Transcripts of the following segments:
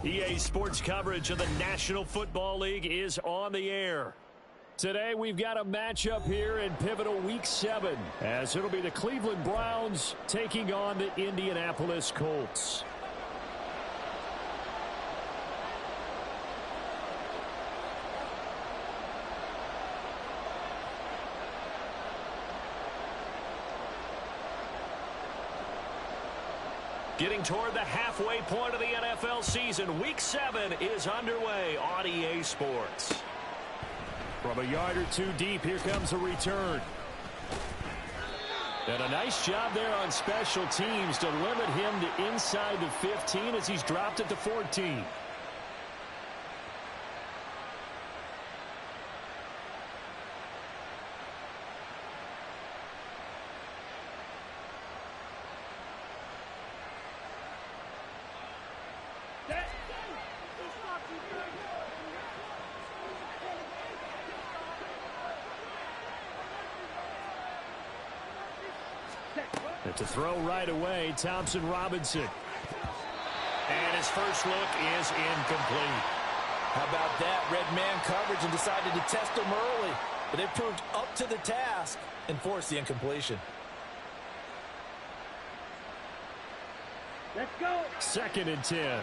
EA Sports coverage of the National Football League is on the air. Today we've got a matchup here in pivotal Week 7, as it'll be the Cleveland Browns taking on the Indianapolis Colts. Getting toward the halfway point of the NFL season, Week 7 is underway on EA Sports. From a yard or two deep, here comes a return. And a nice job there on special teams to limit him to inside the 15 as he's dropped it to 14. And to throw right away, Thompson Robinson. And his first look is incomplete. How about that? Red man coverage and decided to test him early. But they proved up to the task and forced the incompletion. Let's go. 2nd and 10.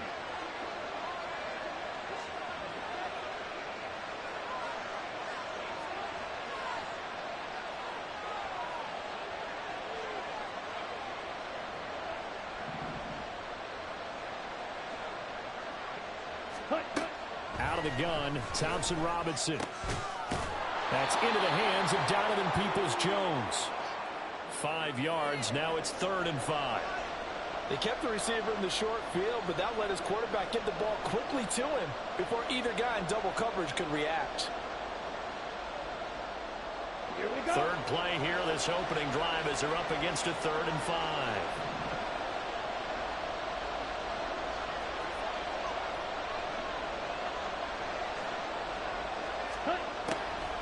Out of the gun, Thompson Robinson. That's into the hands of Donovan Peoples-Jones. 5 yards, now it's 3rd and 5. They kept the receiver in the short field, but that let his quarterback get the ball quickly to him before either guy in double coverage could react. Here we go. 3rd play here, this opening drive as they're up against a 3rd and 5.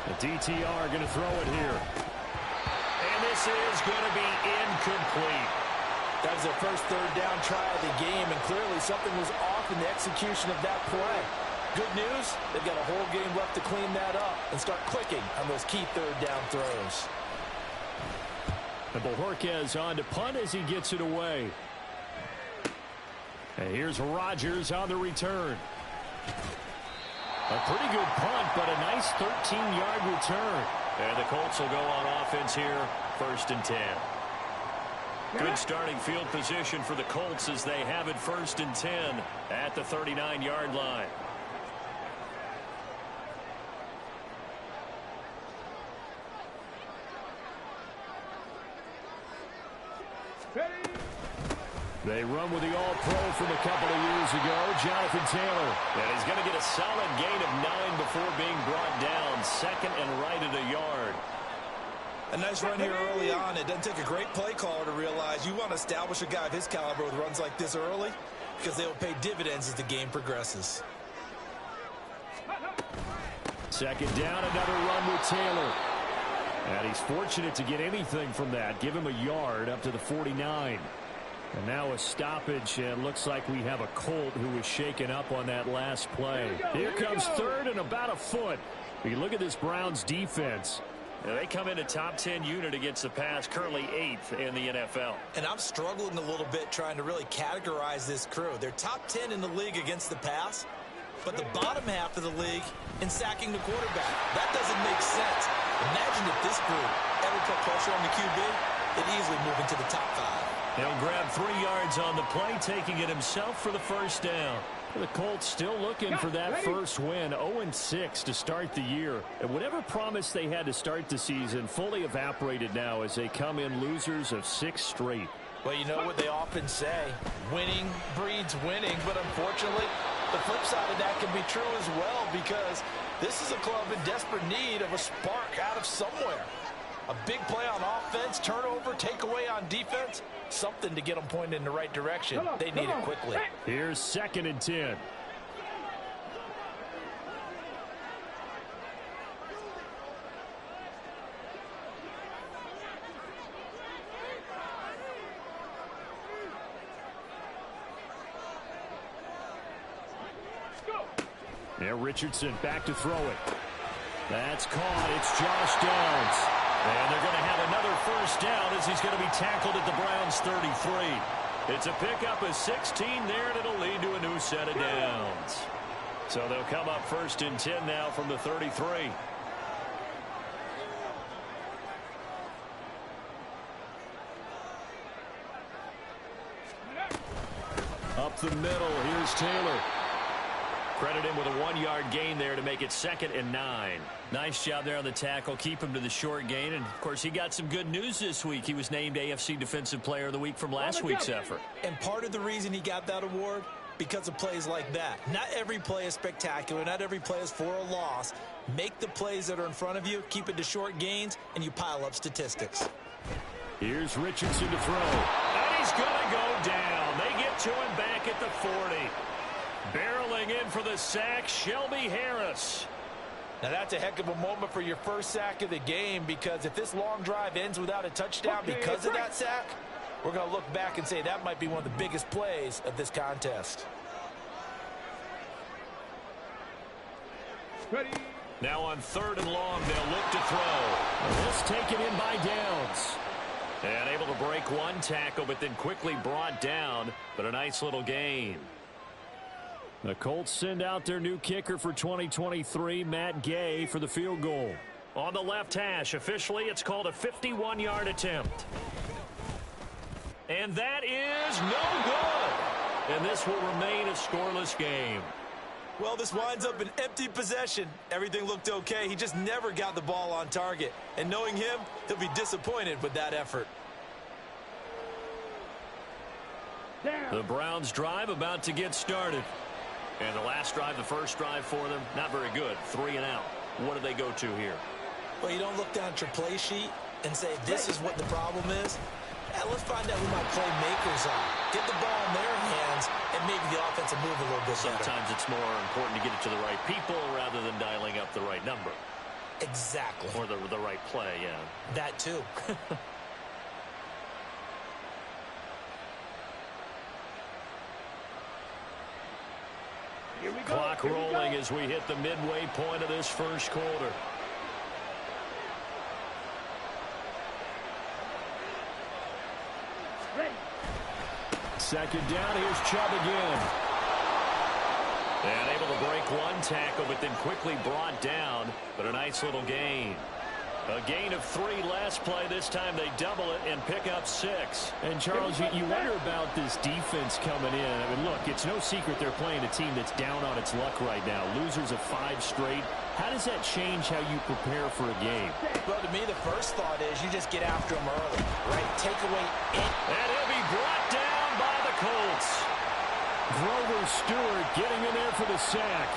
The DTR going to throw it here. And this is going to be incomplete. That was their first 3rd down try of the game, and clearly something was off in the execution of that play. Good news, they've got a whole game left to clean that up and start clicking on those key 3rd down throws. And Bojorquez on to punt as he gets it away. And here's Rodgers on the return. A pretty good punt, but a nice 13-yard return. And the Colts will go on offense here, 1st and 10. Good starting field position for the Colts as they have it 1st and 10 at the 39-yard line. They run with the All-Pro from a couple of years ago, Jonathan Taylor. And he's going to get a solid gain of 9 before being brought down. 2nd and right at a yard. A nice run here early on. It doesn't take a great play caller to realize you want to establish a guy of his caliber with runs like this early because they will pay dividends as the game progresses. 2nd down, another run with Taylor. And he's fortunate to get anything from that. Give him a yard up to the 49. And now a stoppage, and looks like we have a Colt who was shaken up on that last play. Here comes 3rd and about a foot. You look at this Browns defense. They come in a top 10 unit against the pass, currently 8th in the NFL. And I'm struggling a little bit trying to really categorize this crew. They're top 10 in the league against the pass, but the bottom half of the league in sacking the quarterback. That doesn't make sense. Imagine if this group ever put pressure on the QB, they'd easily move into the top 5. He'll grab 3 yards on the play, taking it himself for the 1st down. The Colts still looking for that first win, 0-6 to start the year. And whatever promise they had to start the season fully evaporated now as they come in losers of 6 straight. Well, you know what they often say, winning breeds winning, but unfortunately, the flip side of that can be true as well because this is a club in desperate need of a spark out of somewhere. A big play on offense, turnover, takeaway on defense, something to get them pointed in the right direction. They need it quickly. Here's 2nd and 10. Now Richardson back to throw it. That's caught. It's Josh Downs. And they're going to have another first down as he's going to be tackled at the Browns' 33. It's a pickup of 16 there, and it'll lead to a new set of downs. So they'll come up 1st and 10 now from the 33. Up the middle, here's Taylor. Credit him with a 1-yard gain there to make it 2nd and 9. Nice job there on the tackle. Keep him to the short gain. And, of course, he got some good news this week. He was named AFC Defensive Player of the Week from last week's effort. And part of the reason he got that award, because of plays like that. Not every play is spectacular. Not every play is for a loss. Make the plays that are in front of you, keep it to short gains, and you pile up statistics. Here's Richardson to throw. And he's going to go down. They get to him back at the 40. Barreling in for the sack, Shelby Harris. Now that's a heck of a moment for your first sack of the game, because if this long drive ends without a touchdown because of that sack, we're going to look back and say that might be one of the biggest plays of this contest. Ready. Now on 3rd and long, they'll look to throw. This taken in by Downs. And able to break one tackle, but then quickly brought down. But a nice little gain. The Colts send out their new kicker for 2023, Matt Gay, for the field goal. On the left hash, officially, it's called a 51-yard attempt. And that is no good. And this will remain a scoreless game. Well, this winds up an empty possession. Everything looked okay. He just never got the ball on target. And knowing him, he'll be disappointed with that effort. The Browns drive about to get started. And the last drive, the first drive for them, not very good. 3 and out. What do they go to here? Well, you don't look down at your play sheet and say, this is what the problem is. Yeah, let's find out who my playmakers are. Get the ball in their hands, and maybe the offense will move a little bit better. Sometimes it's more important to get it to the right people rather than dialing up the right number. Exactly. Or the right play, yeah. That too. Clock rolling as we hit the midway point of this first quarter. Ready. 2nd down, here's Chubb again. And able to break one tackle, but then quickly brought down. But a nice little gain. A gain of 3 last play. This time they double it and pick up 6. And, Charles, you wonder about this defense coming in. I mean, look, it's no secret they're playing a team that's down on its luck right now. Losers of 5 straight. How does that change how you prepare for a game? Well, to me, the first thought is you just get after them early, right? Take away it. And he'll be brought down by the Colts. Grover Stewart getting in there for the sack.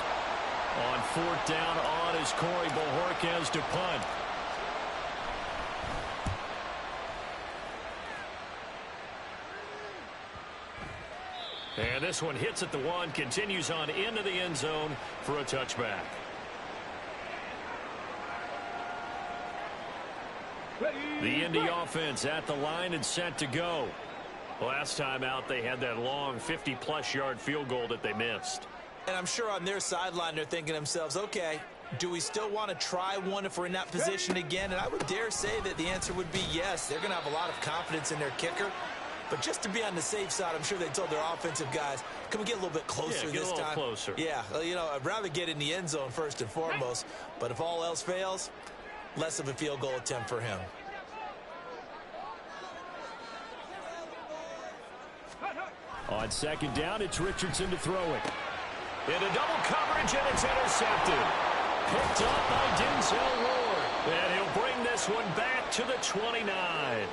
On 4th down on is Corey Bojorquez to punt. And this one hits at the 1, continues on into the end zone for a touchback. The Indy offense at the line and set to go. Last time out, they had that long 50-plus yard field goal that they missed. And I'm sure on their sideline they're thinking to themselves, okay, do we still want to try one if we're in that position again? And I would dare say that the answer would be yes. They're going to have a lot of confidence in their kicker. But just to be on the safe side, I'm sure they told their offensive guys, can we get a little bit closer this time? Yeah, get a little closer. Yeah, you know, I'd rather get in the end zone first and foremost. But if all else fails, less of a field goal attempt for him. On 2nd down, it's Richardson to throw it. Into double coverage, and it's intercepted. Picked up by Denzel Ward. And he'll bring this one back to the 29.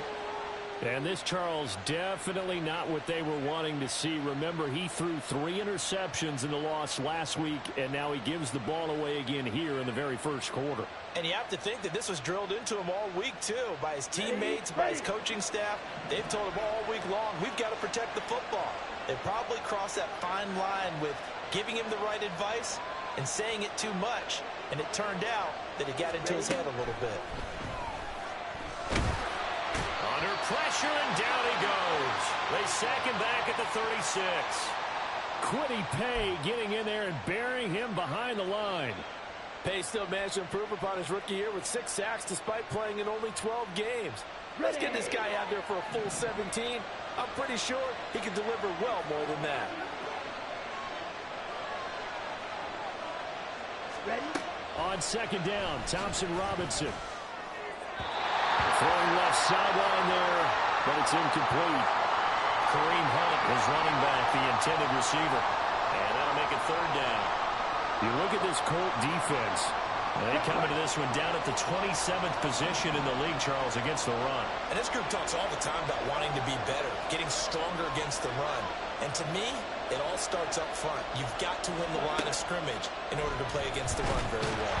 And this, Charles, definitely not what they were wanting to see. Remember, he threw 3 interceptions in the loss last week, and now he gives the ball away again here in the very first quarter. And you have to think that this was drilled into him all week, too, by his teammates, by his coaching staff. They've told him all week long, we've got to protect the football. They probably crossed that fine line with giving him the right advice and saying it too much. And it turned out that it got into his head a little bit. Under pressure, and down he goes. They sack him back at the 36. Kwity Paye getting in there and burying him behind the line. Paye still managed to improve upon his rookie year with 6 sacks despite playing in only 12 games. Let's get this guy out there for a full 17. I'm pretty sure he can deliver well more than that. Ready? On second down, Thompson Robinson. Throwing left sideline there, but it's incomplete. Kareem Hunt was running back, the intended receiver. And that'll make it third down. You look at this Colt defense. They come into this one down at the 27th position in the league, Charles, against the run. And this group talks all the time about wanting to be better, getting stronger against the run. And to me, it all starts up front. You've got to win the line of scrimmage in order to play against the run very well.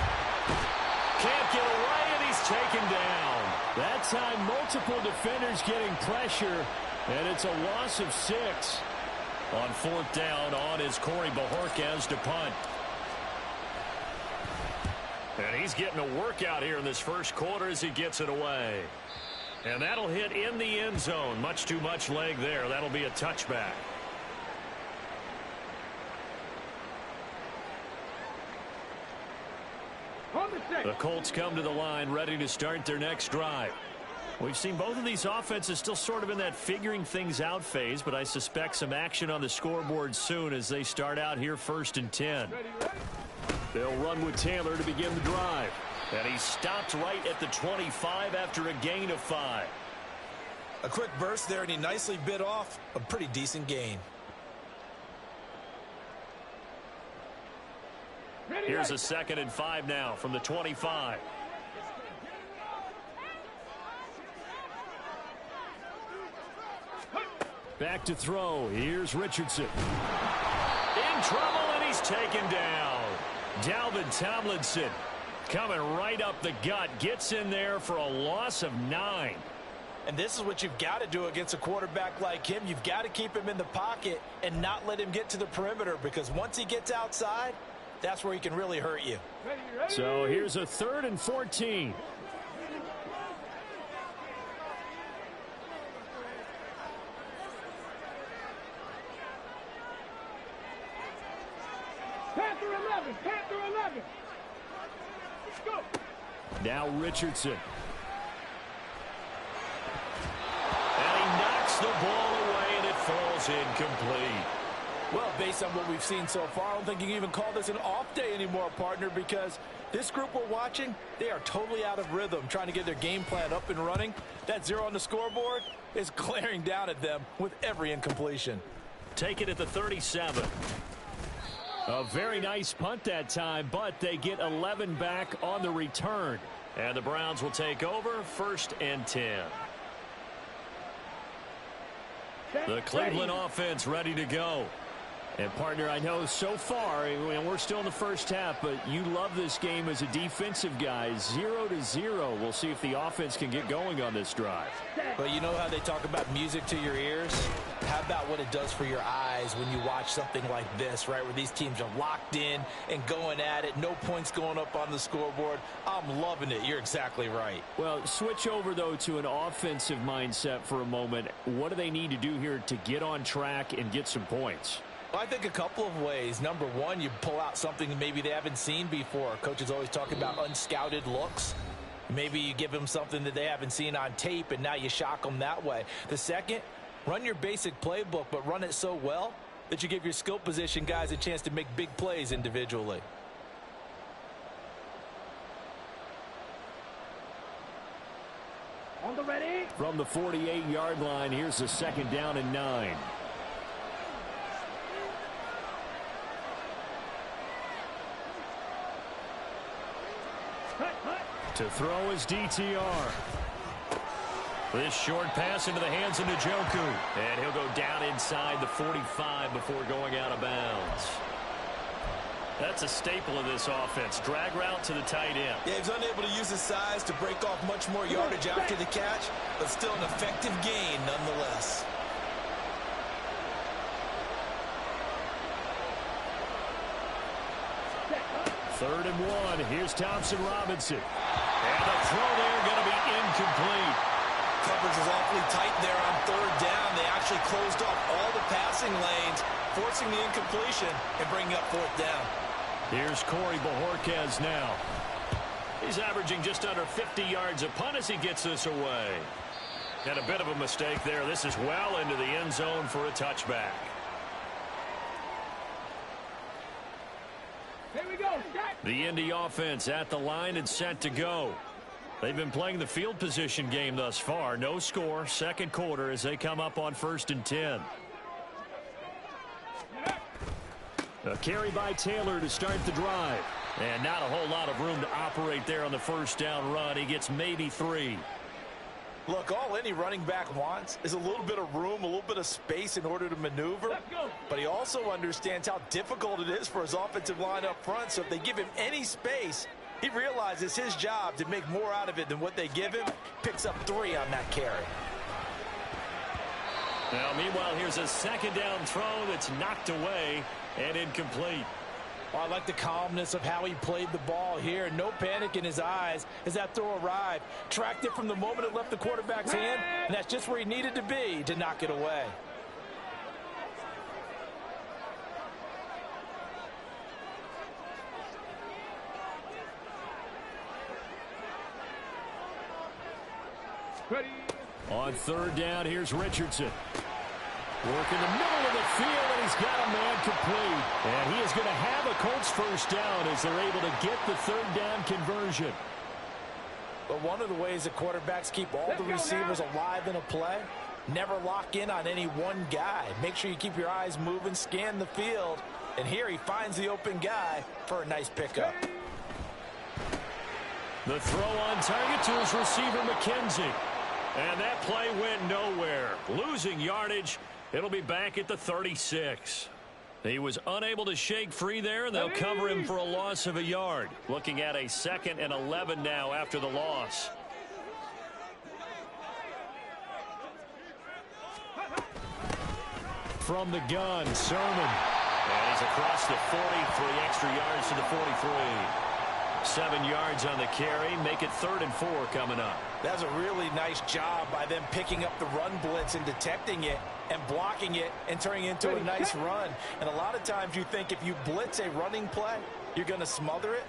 Can't get away, and he's taken down. That time, multiple defenders getting pressure, and it's a loss of 6. On fourth down, on is Corey Bojorquez to punt. And he's getting a workout here in this first quarter as he gets it away. And that'll hit in the end zone. Much too much leg there. That'll be a touchback. The Colts come to the line ready to start their next drive. We've seen both of these offenses still sort of in that figuring things out phase, but I suspect some action on the scoreboard soon as they start out here 1st and 10. They'll run with Taylor to begin the drive. And he stopped right at the 25 after a gain of 5. A quick burst there, and he nicely bit off a pretty decent gain. Here's a 2nd and 5 now from the 25. Back to throw. Here's Richardson. In trouble, and he's taken down. Dalvin Tomlinson coming right up the gut. Gets in there for a loss of 9. And this is what you've got to do against a quarterback like him. You've got to keep him in the pocket and not let him get to the perimeter, because once he gets outside, that's where he can really hurt you. So here's a 3rd and 14. Panther 11, Panther 11. Let's go. Now Richardson. And he knocks the ball away, and it falls incomplete. Well, based on what we've seen so far, I don't think you can even call this an off day anymore, partner, because this group we're watching, they are totally out of rhythm, trying to get their game plan up and running. That 0 on the scoreboard is glaring down at them with every incompletion. Take it at the 37. A very nice punt that time, but they get 11 back on the return. And the Browns will take over 1st and 10. The Cleveland offense ready to go. And, partner, I know so far, and we're still in the first half, but you love this game as a defensive guy. 0-0. We'll see if the offense can get going on this drive. But you know how they talk about music to your ears? How about what it does for your eyes when you watch something like this, right, where these teams are locked in and going at it, no points going up on the scoreboard? I'm loving it. You're exactly right. Well, switch over, though, to an offensive mindset for a moment. What do they need to do here to get on track and get some points? I think a couple of ways. Number one, you pull out something maybe they haven't seen before. Coaches always talk about unscouted looks. Maybe you give them something that they haven't seen on tape, and now you shock them that way. The second, run your basic playbook, but run it so well that you give your skill position guys a chance to make big plays individually. On the ready. From the 48-yard line, here's a 2nd down and 9. To throw is DTR. This short pass into the hands of Njoku. And he'll go down inside the 45 before going out of bounds. That's a staple of this offense. Drag route to the tight end. Yeah, he's unable to use his size to break off much more yardage after the catch, but still an effective gain nonetheless. Third and 1. Here's Thompson Robinson. And the throw there going to be incomplete. Coverage was awfully tight there on third down. They actually closed off all the passing lanes, forcing the incompletion and bringing up fourth down. Here's Corey Bojorquez now. He's averaging just under 50 yards a punt as he gets this away. And a bit of a mistake there. This is well into the end zone for a touchback. Here we go. The Indy offense at the line and set to go. They've been playing the field position game thus far. No score, second quarter as they come up on 1st and 10. A carry by Taylor to start the drive. And not a whole lot of room to operate there on the first down run. He gets maybe 3. Look, all any running back wants is a little bit of room, a little bit of space in order to maneuver. But he also understands how difficult it is for his offensive line up front. So if they give him any space, he realizes his job to make more out of it than what they give him. Picks up 3 on that carry. Now, meanwhile, here's a second down throw that's knocked away and incomplete. Well, I like the calmness of how he played the ball here. No panic in his eyes as that throw arrived. Tracked it from the moment it left the quarterback's hand, and that's just where he needed to be to knock it away. Ready. On third down, here's Richardson. Work in the middle of the field, and he's got a man complete. And he is going to have a Colts first down as they're able to get the third down conversion. But one of the ways that quarterbacks keep all the receivers alive in a play, never lock in on any one guy. Make sure you keep your eyes moving, scan the field. And here he finds the open guy for a nice pickup. The throw on target to his receiver, McKenzie. And that play went nowhere. Losing yardage. It'll be back at the 36. He was unable to shake free there, and they'll cover him for a loss of a yard. Looking at a 2nd and 11 now after the loss. From the gun, Sermon. And he's across the 40, 3 extra yards to the 43. 7 yards on the carry. Make it 3rd and 4 coming up. That's a really nice job by them picking up the run blitz and detecting it and blocking it and turning it into a nice run. And a lot of times you think if you blitz a running play, you're going to smother it.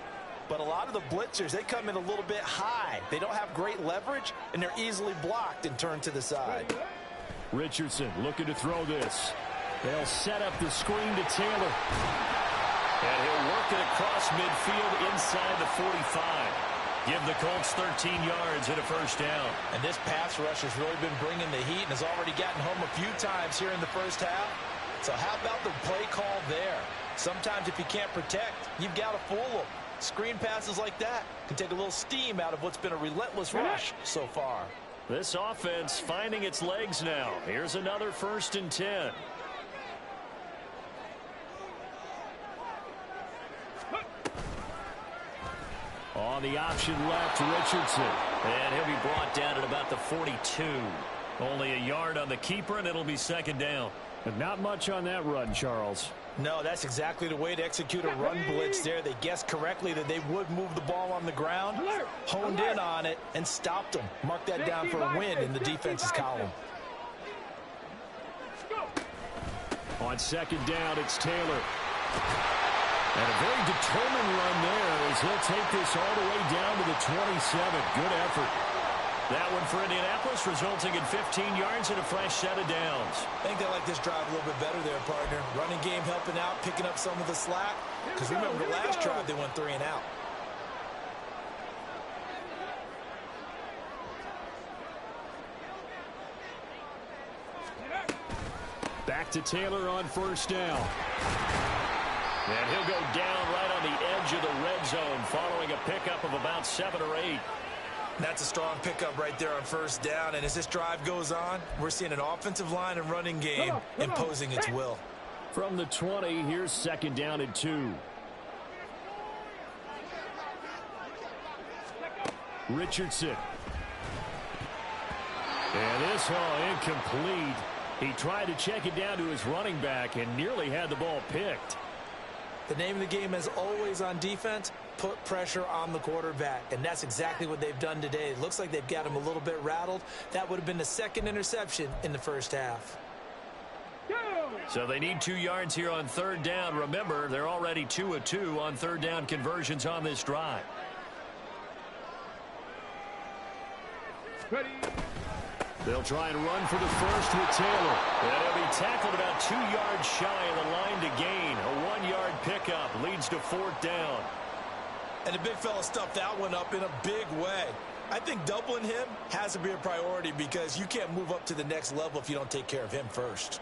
But a lot of the blitzers, they come in a little bit high. They don't have great leverage, and they're easily blocked and turned to the side. Richardson looking to throw this. They'll set up the screen to Taylor. And he'll work it across midfield inside the 45. Give the Colts 13 yards and a first down. And this pass rush has really been bringing the heat and has already gotten home a few times here in the first half. So how about the play call there? Sometimes if you can't protect, you've got to fool them. Screen passes like that can take a little steam out of what's been a relentless rush so far. This offense finding its legs now. Here's another 1st and 10. On the option left, Richardson. And he'll be brought down at about the 42. Only a yard on the keeper, and it'll be 2nd down. And not much on that run, Charles. No, that's exactly the way to execute a run blitz there. They guessed correctly that they would move the ball on the ground, honed in on it, and stopped them. Mark that down for a win in the defense's column. On 2nd down, it's Taylor. And a very determined run there as he'll take this all the way down to the 27. Good effort. That one for Indianapolis, resulting in 15 yards and a fresh set of downs. I think they like this drive a little bit better there, partner. Running game helping out, picking up some of the slack. Because remember, the last drive they went 3 and out. Back to Taylor on 1st down. And he'll go down right on the edge of the red zone following a pickup of about 7 or 8. That's a strong pickup right there on 1st down. And as this drive goes on, we're seeing an offensive line and running game imposing its will. From the 20, here's 2nd down and 2. Richardson. And this incomplete. He tried to check it down to his running back and nearly had the ball picked. The name of the game is always on defense, put pressure on the quarterback. And that's exactly what they've done today. It looks like they've got him a little bit rattled. That would have been the second interception in the first half. So they need 2 yards here on third down. Remember, they're already 2 of 2 on third down conversions on this drive. Ready. They'll try and run for the first with Taylor. And he'll be tackled about 2 yards shy of the line to gain. A 1-yard pickup leads to fourth down. And the big fella stuffed that one up in a big way. I think doubling him has to be a priority because you can't move up to the next level if you don't take care of him first.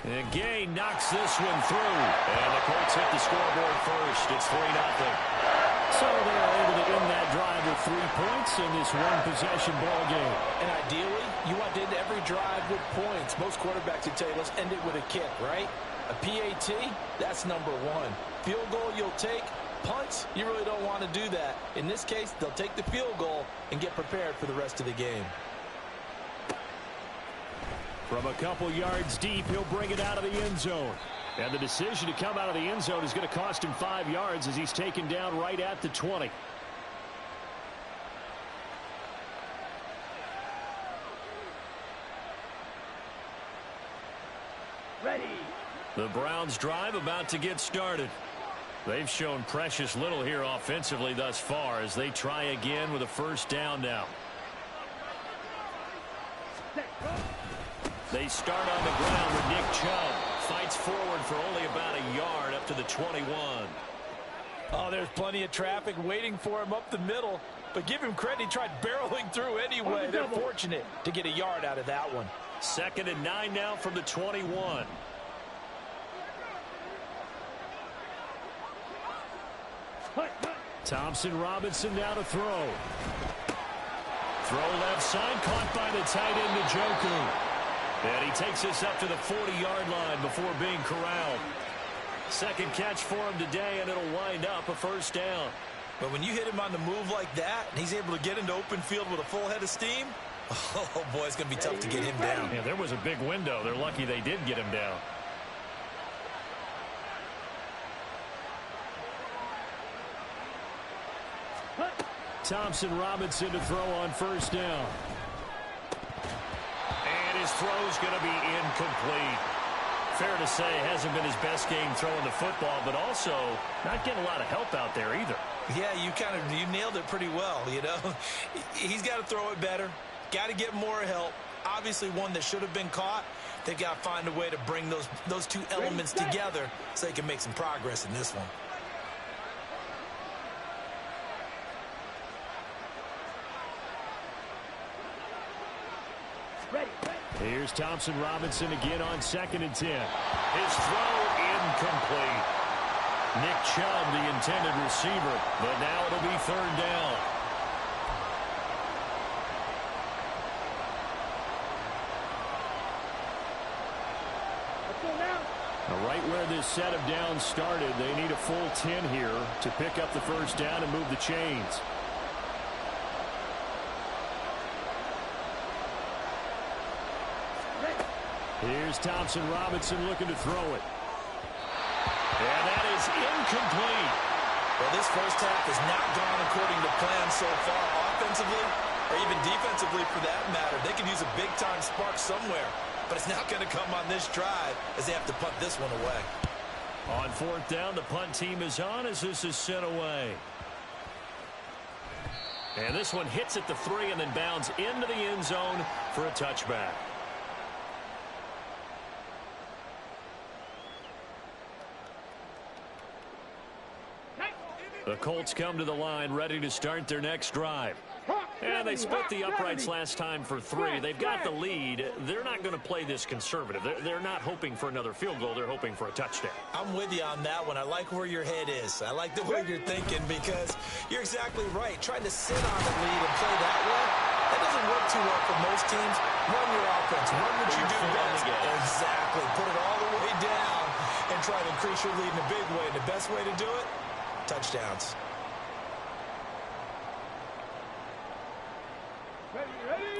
And Gay knocks this one through. And the Colts hit the scoreboard first. It's 3-0. So they're able to end that drive with 3 points in this one-possession ball game. And ideally, you want to end every drive with points. Most quarterbacks would tell you, let's end it with a kick, right? A PAT, that's number 1. Field goal you'll take. Punts, you really don't want to do that. In this case, they'll take the field goal and get prepared for the rest of the game. From a couple yards deep, he'll bring it out of the end zone. And the decision to come out of the end zone is going to cost him 5 yards as he's taken down right at the 20. Ready. The Browns drive about to get started. They've shown precious little here offensively thus far as they try again with a first down now. They start on the ground with Nick Chubb. Fights forward for only about a yard up to the 21. Oh, there's plenty of traffic waiting for him up the middle. But give him credit, he tried barreling through anyway. They're fortunate to get a yard out of that one. 2nd and 9 now from the 21. Thompson Robinson now to throw. Throw left side, caught by the tight end Njoku. And he takes us up to the 40-yard line before being corralled. Second catch for him today, and it'll wind up a first down. But when you hit him on the move like that, and he's able to get into open field with a full head of steam, oh, boy, it's going to be tough to get him down. Yeah, there was a big window. They're lucky they did get him down. Thompson Robinson to throw on first down. And his throw's going to be incomplete. Fair to say, hasn't been his best game throwing the football, but also not getting a lot of help out there either. Yeah, you nailed it pretty well, you know. He's got to throw it better. Got to get more help. Obviously one that should have been caught. They've got to find a way to bring those two elements together so they can make some progress in this one. Here's Thompson Robinson again on 2nd and 10. His throw incomplete. Nick Chubb, the intended receiver, but now it'll be 3rd down. Now, right where this set of downs started, they need a full 10 here to pick up the first down and move the chains. Here's Thompson Robinson looking to throw it. And that is incomplete. Well, this first half has not gone according to plan so far offensively or even defensively for that matter. They could use a big-time spark somewhere, but it's not going to come on this drive as they have to punt this one away. On 4th down, the punt team is on as this is sent away. And this one hits at the 3 and then bounds into the end zone for a touchback. The Colts come to the line ready to start their next drive. And they split the uprights last time for 3. They've got the lead. They're not going to play this conservative. They're not hoping for another field goal. They're hoping for a touchdown. I'm with you on that one. I like where your head is. I like the way you're thinking because you're exactly right. Trying to sit on the lead and play that way, that doesn't work too well for most teams. Run your offense. Run what you do best. Exactly. Put it all the way down and try to increase your lead in a big way. And the best way to do it, touchdowns.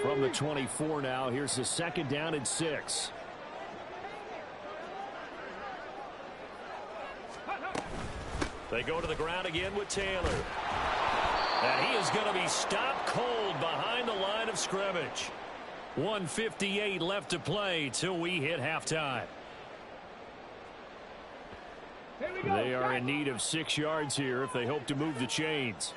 From the 24 now, here's the 2nd down and 6. They go to the ground again with Taylor. And he is going to be stopped cold behind the line of scrimmage. 1:58 left to play till we hit halftime. They are in need of 6 yards here if they hope to move the chains.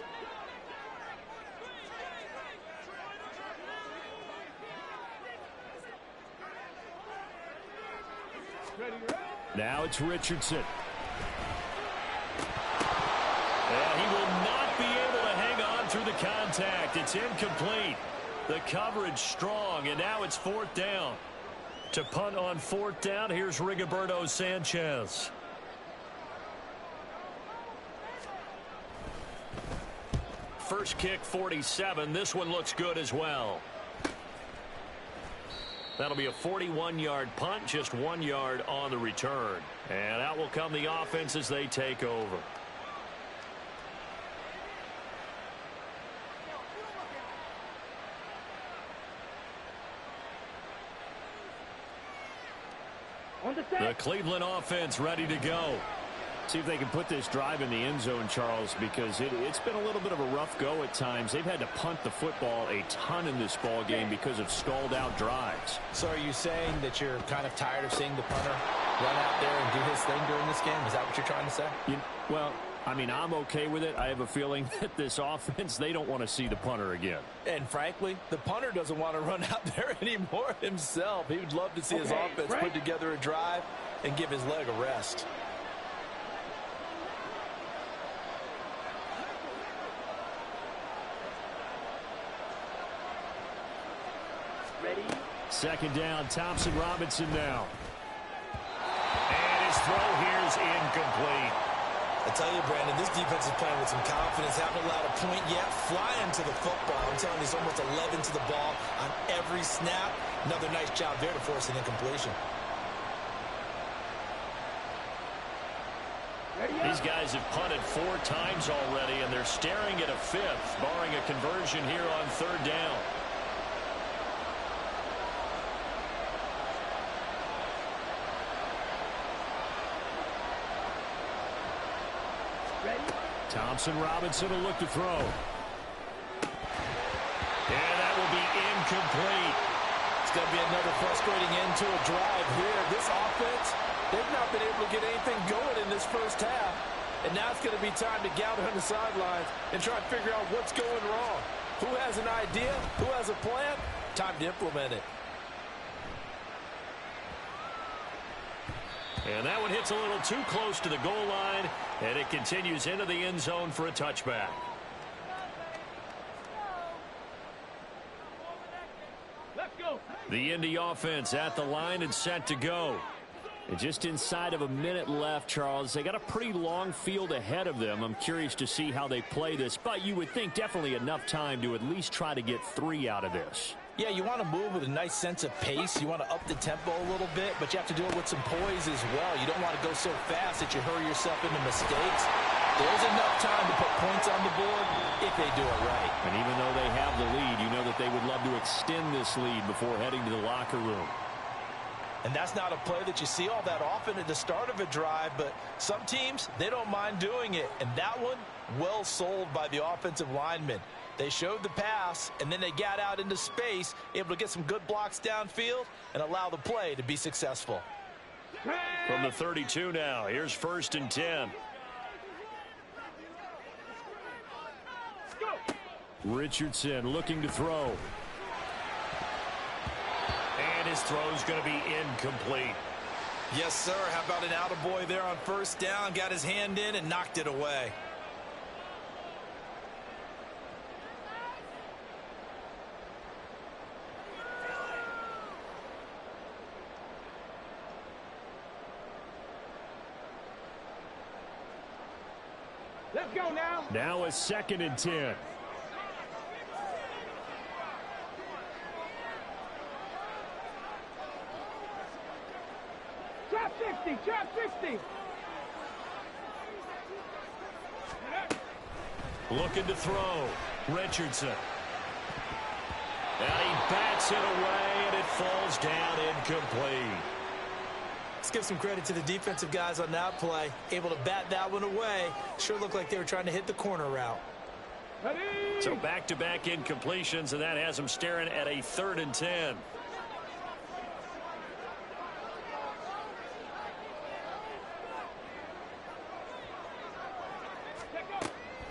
Now it's Richardson. And he will not be able to hang on through the contact. It's incomplete. The coverage strong, and now it's 4th down. To punt on 4th down, here's Rigoberto Sanchez. First kick, 47. This one looks good as well. That'll be a 41-yard punt, just 1 yard on the return. And out will come the offense as they take over. The Cleveland offense ready to go. See if they can put this drive in the end zone, Charles, because it's been a little bit of a rough go at times. They've had to punt the football a ton in this ball game because of stalled out drives. So are you saying that you're kind of tired of seeing the punter run out there and do his thing during this game? Is that what you're trying to say? Well, I mean, I'm okay with it. I have a feeling that this offense, they don't want to see the punter again. And frankly, the punter doesn't want to run out there anymore himself. He would love to see his offense put together a drive and give his leg a rest. Ready? 2nd down, Thompson Robinson now. And his throw here is incomplete. I tell you, Brandon, this defense is playing with some confidence. Haven't allowed a point yet. Flying to the football. I'm telling you, it's almost 11 to the ball on every snap. Another nice job there to force an incompletion. These guys have punted 4 times already, and they're staring at a 5th, barring a conversion here on 3rd down. Thompson Robinson will look to throw. And that will be incomplete. It's going to be another frustrating end to a drive here. This offense, they've not been able to get anything going in this first half. And now it's going to be time to gather on the sidelines and try to figure out what's going wrong. Who has an idea? Who has a plan? Time to implement it. And that one hits a little too close to the goal line, and it continues into the end zone for a touchback. Let's go. The Indy offense at the line and set to go. And just inside of a minute left, Charles. They got a pretty long field ahead of them. I'm curious to see how they play this, but you would think definitely enough time to at least try to get 3 out of this. Yeah, you want to move with a nice sense of pace. You want to up the tempo a little bit, but you have to do it with some poise as well. You don't want to go so fast that you hurry yourself into mistakes. There's enough time to put points on the board if they do it right. And even though they have the lead, you know that they would love to extend this lead before heading to the locker room. And that's not a play that you see all that often at the start of a drive, but some teams, they don't mind doing it. And that one, well sold by the offensive lineman. They showed the pass, and then they got out into space, able to get some good blocks downfield and allow the play to be successful. From the 32 now, here's 1st and 10. Richardson looking to throw. And his throw's going to be incomplete. Yes, sir. How about an attaboy there on 1st down? Got his hand in and knocked it away. Let's go now. Now a 2nd and 10. Trap 60, trap 60. Looking to throw. Richardson. And he bats it away, and it falls down incomplete. Let's give some credit to the defensive guys on that play. Able to bat that one away. Sure looked like they were trying to hit the corner route. So back-to-back incompletions, and that has them staring at a 3rd and 10.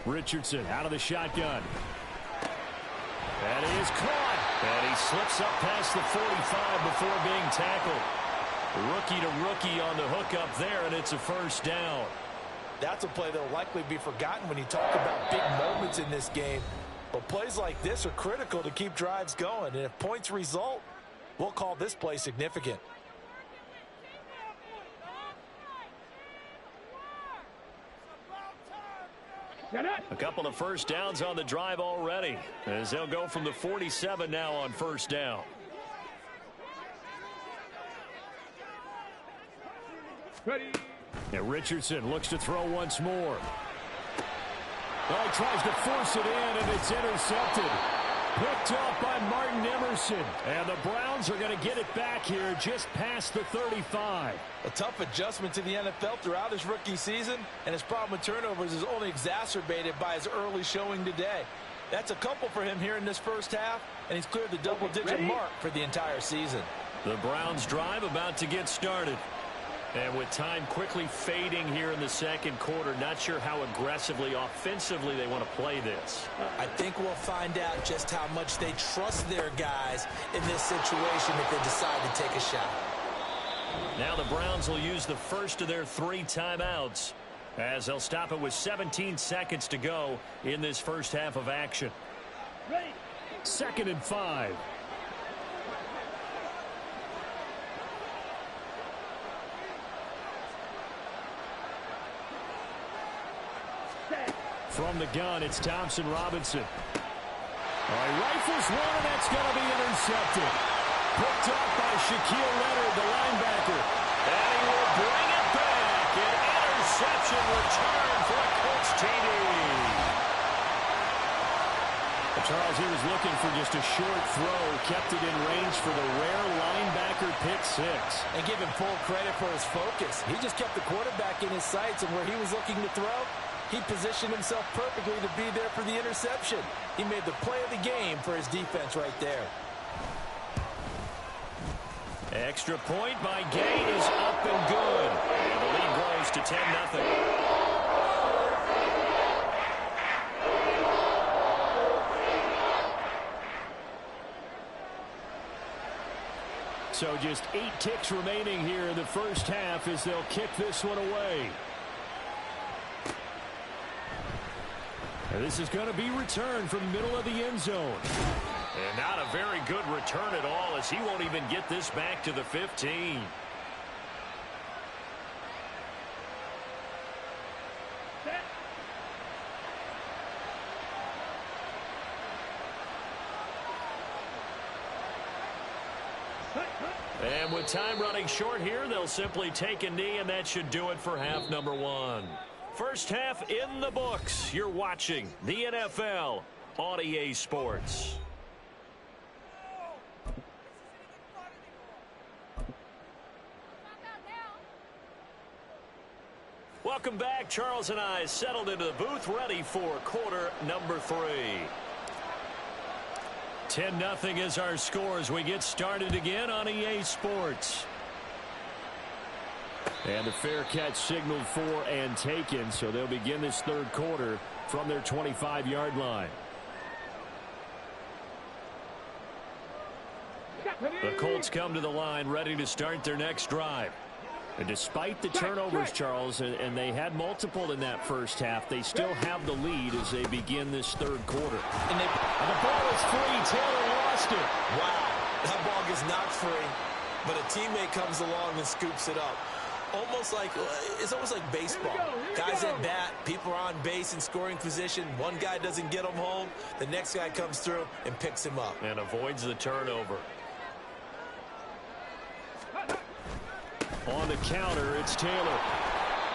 Richardson out of the shotgun. And he is caught. And he slips up past the 45 before being tackled. Rookie to rookie on the hook up there, and it's a first down. That's a play that will likely be forgotten when you talk about big moments in this game. But plays like this are critical to keep drives going. And if points result, we'll call this play significant. A couple of first downs on the drive already, as they'll go from the 47 now on first down. Ready. And Richardson looks to throw once more. Well, he tries to force it in, and it's intercepted. Picked up by Martin Emerson. And the Browns are going to get it back here just past the 35. A tough adjustment to the NFL throughout his rookie season, and his problem with turnovers is only exacerbated by his early showing today. That's a couple for him here in this first half, and he's cleared the double-digit mark for the entire season. The Browns drive about to get started. And with time quickly fading here in the second quarter, not sure how aggressively, offensively they want to play this. I think we'll find out just how much they trust their guys in this situation if they decide to take a shot. Now the Browns will use the first of their 3 timeouts, as they'll stop it with 17 seconds to go in this first half of action. 2nd and 5. From the gun, it's Thompson Robinson. All right, rifles one, and that's going to be intercepted. Picked up by Shaquille Leonard, the linebacker. And he will bring it back. An interception return for a Colts TD. Charles, he was looking for just a short throw. Kept it in range for the rare linebacker pick 6. And give him full credit for his focus. He just kept the quarterback in his sights, and where he was looking to throw, he positioned himself perfectly to be there for the interception. He made the play of the game for his defense right there. Extra point by Gay is up and good. And the lead grows to 10-0. So just 8 ticks remaining here in the first half as they'll kick this one away. And this is going to be returned from the middle of the end zone. And not a very good return at all, as he won't even get this back to the 15. And with time running short here, they'll simply take a knee, and that should do it for half number 1. First half in the books. You're watching the NFL on EA Sports. Welcome back. Charles and I settled into the booth, ready for quarter number 3. 10-0 is our score as we get started again on EA Sports. And a fair catch signaled for and taken, so they'll begin this third quarter from their 25-yard line. The Colts come to the line ready to start their next drive. And despite the turnovers, Charles, and they had multiple in that first half, they still have the lead as they begin this third quarter. And the ball is free. Taylor lost it. Wow, that ball gets knocked free, but a teammate comes along and scoops it up. It's almost like baseball. Guys at bat, people are on base in scoring position. One guy doesn't get him home. The next guy comes through and picks him up. And avoids the turnover. On the counter, it's Taylor.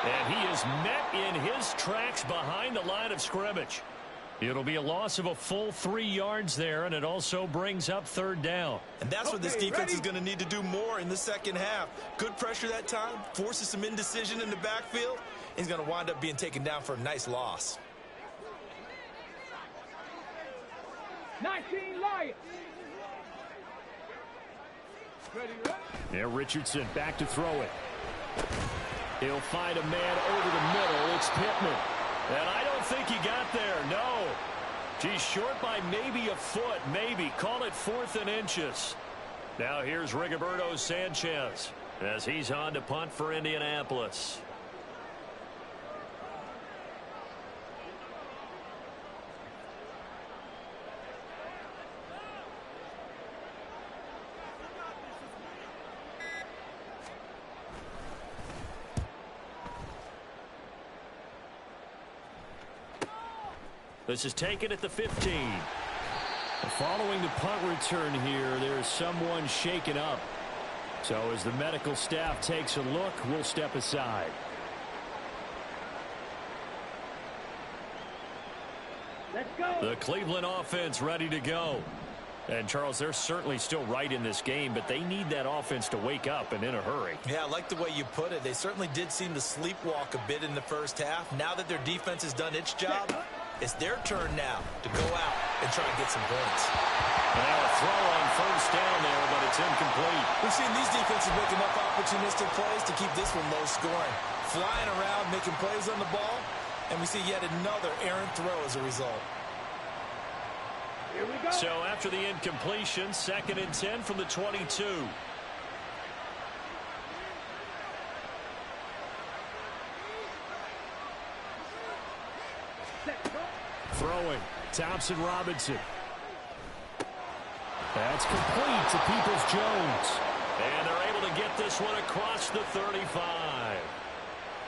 And he is met in his tracks behind the line of scrimmage. It'll be a loss of a full 3 yards there, and it also brings up 3rd down. And that's what this defense is going to need to do more in the second half. Good pressure that time, forces some indecision in the backfield. He's going to wind up being taken down for a nice loss. 19 Lions. Ready. There, Richardson back to throw it. He'll find a man over the middle. It's Pittman. And I don't think he got there, no. He's short by maybe a foot, maybe. Call it 4th and inches. Now here's Rigoberto Sanchez as he's on to punt for Indianapolis. This is taken at the 15. Following the punt return here, there's someone shaken up. So as the medical staff takes a look, we'll step aside. Let's go. The Cleveland offense ready to go. And, Charles, they're certainly still right in this game, but they need that offense to wake up and in a hurry. Yeah, I like the way you put it. They certainly did seem to sleepwalk a bit in the first half. Now that their defense has done its job, it's their turn now to go out and try and get some points. And now a throw on 1st down there, but it's incomplete. We've seen these defenses make enough opportunistic plays to keep this one low scoring. Flying around, making plays on the ball, and we see yet another errant throw as a result. Here we go. So after the incompletion, 2nd and 10 from the 22. Throwing, Thompson Robinson. That's complete to Peoples-Jones. And they're able to get this one across the 35.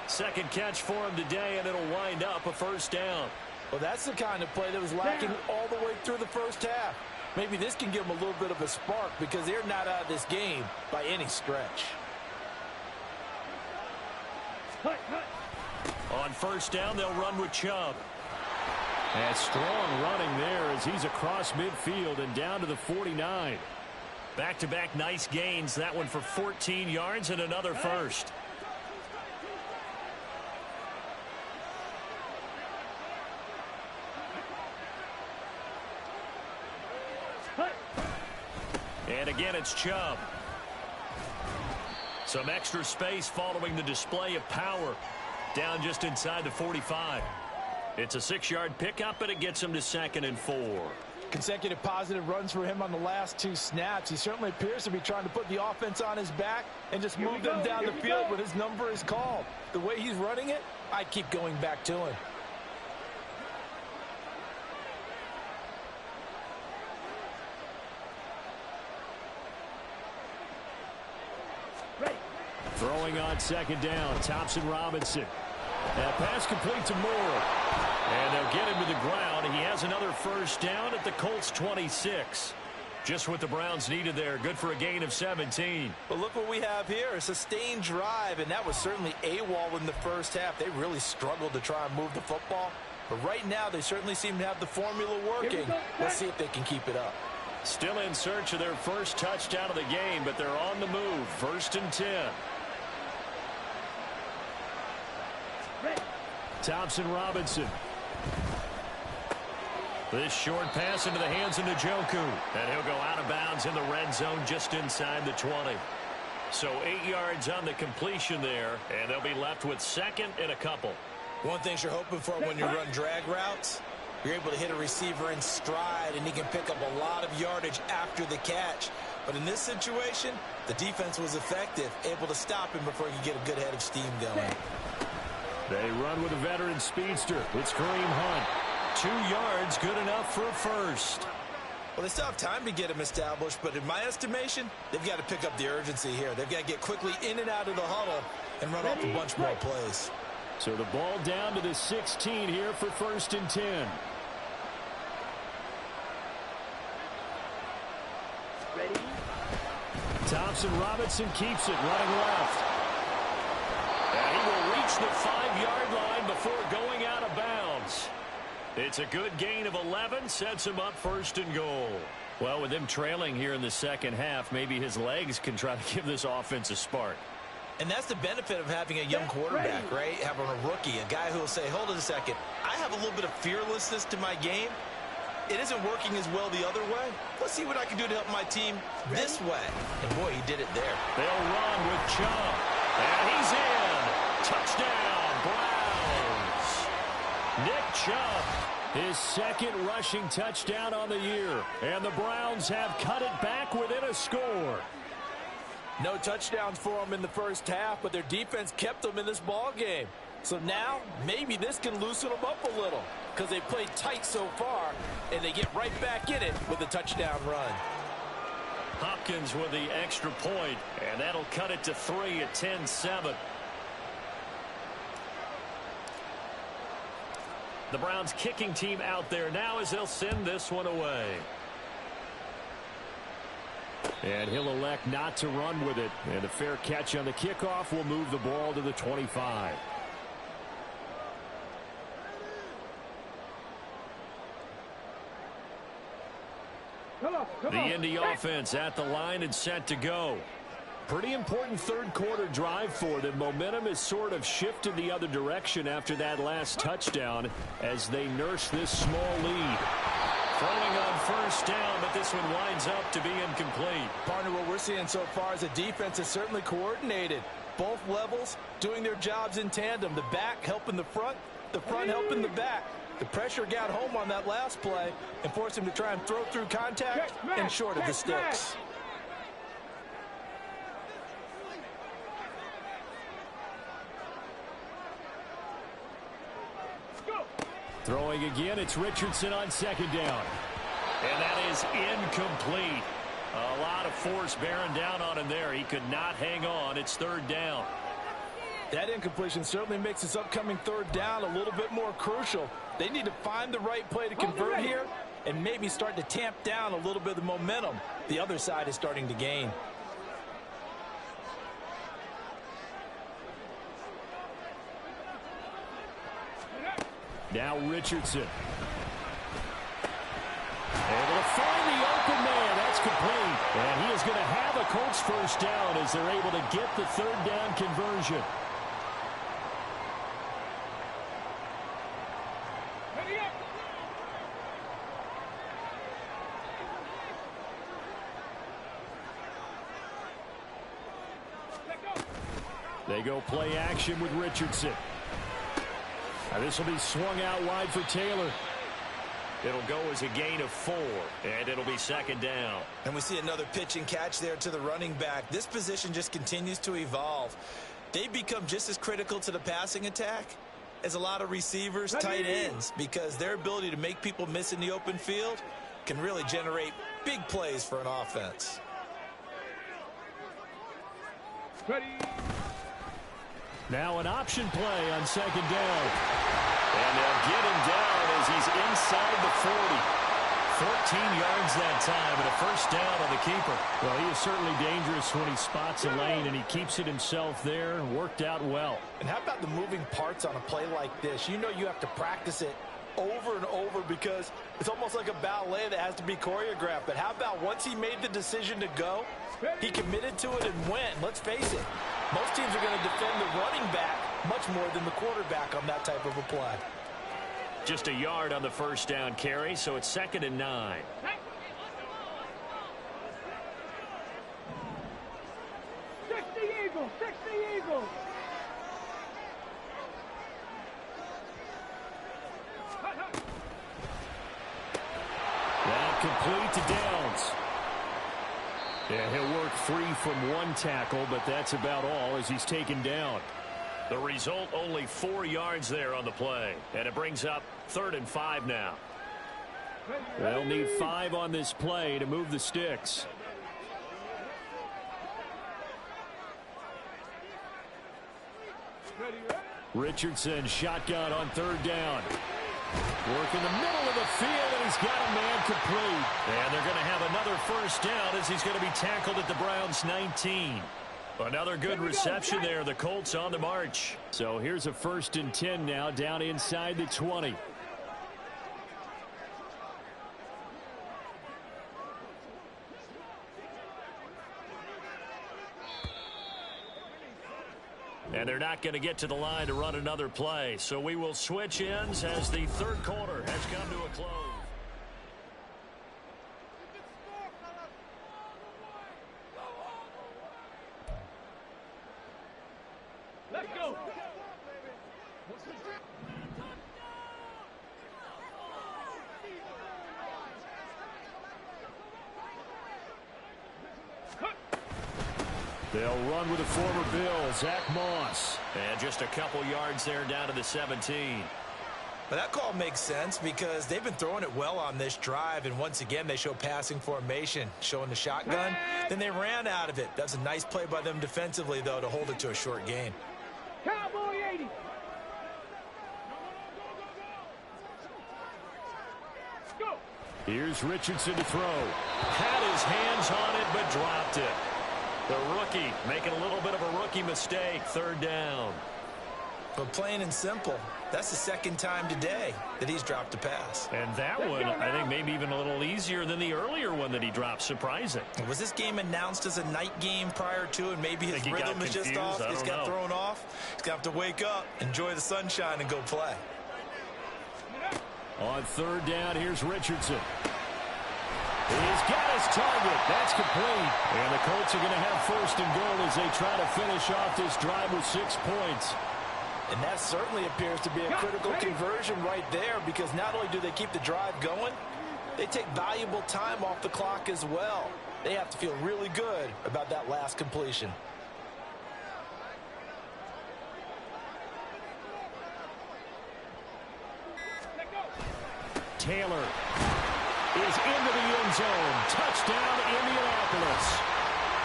2nd catch for him today, and it'll wind up a 1st down. Well, that's the kind of play that was lacking all the way through the first half. Maybe this can give them a little bit of a spark because they're not out of this game by any stretch. On 1st down, they'll run with Chubb. And strong running there as he's across midfield and down to the 49. Back-to-back nice gains. That one for 14 yards and another 1st. And again, it's Chubb. Some extra space following the display of power. Down just inside the 45. It's a 6-yard pickup, and it gets him to 2nd and 4. Consecutive positive runs for him on the last 2 snaps. He certainly appears to be trying to put the offense on his back and just move them down the field when his number is called. The way he's running it, I keep going back to him. Throwing on 2nd down, Thompson Robinson. That pass complete to Moore. And they'll get him to the ground. He has another 1st down at the Colts 26. Just what the Browns needed there. Good for a gain of 17. But look what we have here. A sustained drive, and that was certainly AWOL in the first half. They really struggled to try and move the football. But right now, they certainly seem to have the formula working. Let's see if they can keep it up. Still in search of their 1st touchdown of the game, but they're on the move. 1st and 10. Thompson Robinson. This short pass into the hands of Njoku. And he'll go out of bounds in the red zone just inside the 20. So 8 yards on the completion there, and they'll be left with 2nd and a couple. One thing you're hoping for when you run drag routes, you're able to hit a receiver in stride, and he can pick up a lot of yardage after the catch. But in this situation, the defense was effective, able to stop him before you get a good head of steam going. They run with a veteran speedster. It's Kareem Hunt. 2 yards, good enough for a 1st. Well, they still have time to get him established, but in my estimation, they've got to pick up the urgency here. They've got to get quickly in and out of the huddle and run off a bunch more plays. So the ball down to the 16 here for 1st and 10. Ready? Thompson Robinson keeps it running left. And he will reach the 5-yard line before going out of bounds. It's a good gain of 11, sets him up first and goal. Well, with him trailing here in the second half, maybe his legs can try to give this offense a spark. And that's the benefit of having a young quarterback, right? Having a rookie, a guy who will say, hold it a second, I have a little bit of fearlessness to my game. It isn't working as well the other way. Let's see what I can do to help my team this way. And, boy, he did it there. They'll run with Chubb. And he's in. Touchdown, Browns. Nick Chubb, his second rushing touchdown on the year. And the Browns have cut it back within a score. No touchdowns for them in the first half, but their defense kept them in this ball game. So now, maybe this can loosen them up a little because they played tight so far, and they get right back in it with a touchdown run. Hopkins with the extra point, and that'll cut it to 3 at 10-7. The Browns kicking team out there now as they'll send this one away. And he'll elect not to run with it. And a fair catch on the kickoff will move the ball to the 25. The Indy offense at the line and set to go. Pretty important third quarter drive for them. Momentum has sort of shifted the other direction after that last touchdown as they nurse this small lead. Throwing on first down, but this one winds up to be incomplete. Partner, what we're seeing so far is the defense is certainly coordinated. Both levels doing their jobs in tandem. The back helping the front helping the back. The pressure got home on that last play and forced him to try and throw through contact and short of the sticks. Throwing again, it's Richardson on second down. And that is incomplete. A lot of force bearing down on him there. He could not hang on. It's third down. That incompletion certainly makes this upcoming third down a little bit more crucial. They need to find the right play to convert here and maybe start to tamp down a little bit of the momentum the other side is starting to gain. Now Richardson. Able to find the open man. That's complete. And he is going to have a Colts first down as they're able to get the third down conversion. They go play action with Richardson. Now this will be swung out wide for Taylor. It'll go as a gain of 4, and it'll be second down. And we see another pitch and catch there to the running back. This position just continues to evolve. They become just as critical to the passing attack as a lot of receivers, tight ends, because their ability to make people miss in the open field can really generate big plays for an offense. Now an option play on second down. And they'll get him down as he's inside the 40. 14 yards that time and a first down on the keeper. Well, he is certainly dangerous when he spots a lane, and he keeps it himself there. Worked out well. And how about the moving parts on a play like this? You know you have to practice it over and over because it's almost like a ballet that has to be choreographed. But how about once he made the decision to go, he committed to it and went. Let's face it, most teams are going to defend the running back much more than the quarterback on that type of a play. Just a yard on the first down carry, so it's 2nd and 9. Fix the Eagles. That complete to Downs. Yeah, he'll work free from one tackle, but that's about all as he's taken down. The result, only 4 yards there on the play. And it brings up 3rd and 5 now. They'll need 5 on this play to move the sticks. Richardson shotgun on 3rd down. Work in the middle of the field, and he's got a man complete. And they're going to have another first down as he's going to be tackled at the Browns' 19. Another good reception there. The Colts on the march. So here's a 1st and 10 now down inside the 20. And they're not going to get to the line to run another play. So we will switch ends as the third quarter has come to a close. Let's go. They'll run with the former Bill, Zach Moss. And just a couple yards there down to the 17. But that call makes sense because they've been throwing it well on this drive, and once again they show passing formation, showing the shotgun. Then they ran out of it. That's a nice play by them defensively, though, to hold it to a short gain. Cowboy 80. Go. Here's Richardson to throw. Had his hands on it, but dropped it. The rookie making a little bit of a rookie mistake, third down. But plain and simple, that's the second time today that he's dropped a pass. And that one, I think, maybe even a little easier than the earlier one that he dropped. Surprising. Was this game announced as a night game prior to, and maybe his rhythm is just off? He's got thrown off. He's going to have to wake up, enjoy the sunshine, and go play. On third down, here's Richardson. He's got his target. That's complete. And the Colts are going to have first and goal as they try to finish off this drive with 6 points. And that certainly appears to be a critical conversion right there, because not only do they keep the drive going, they take valuable time off the clock as well. They have to feel really good about that last completion. Taylor is into the end zone. Touchdown, Indianapolis.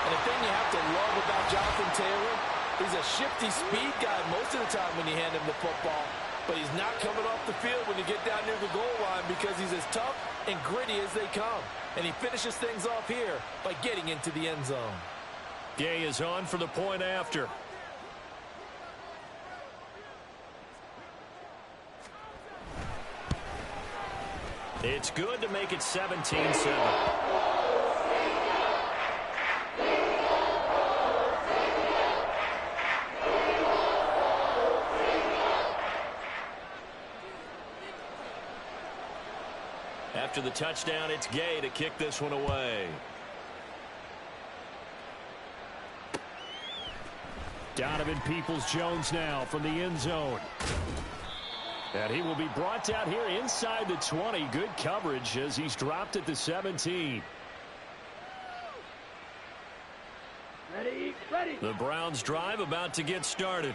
And the thing you have to love about Jonathan Taylor, he's a shifty speed guy most of the time when you hand him the football. But he's not coming off the field when you get down near the goal line because he's as tough and gritty as they come. And he finishes things off here by getting into the end zone. Gay is on for the point after. It's good to make it 17-7. After the touchdown, it's Gay to kick this one away. Donovan Peoples-Jones now from the end zone. And he will be brought down here inside the 20. Good coverage as he's dropped at the 17. Ready. The Browns drive about to get started.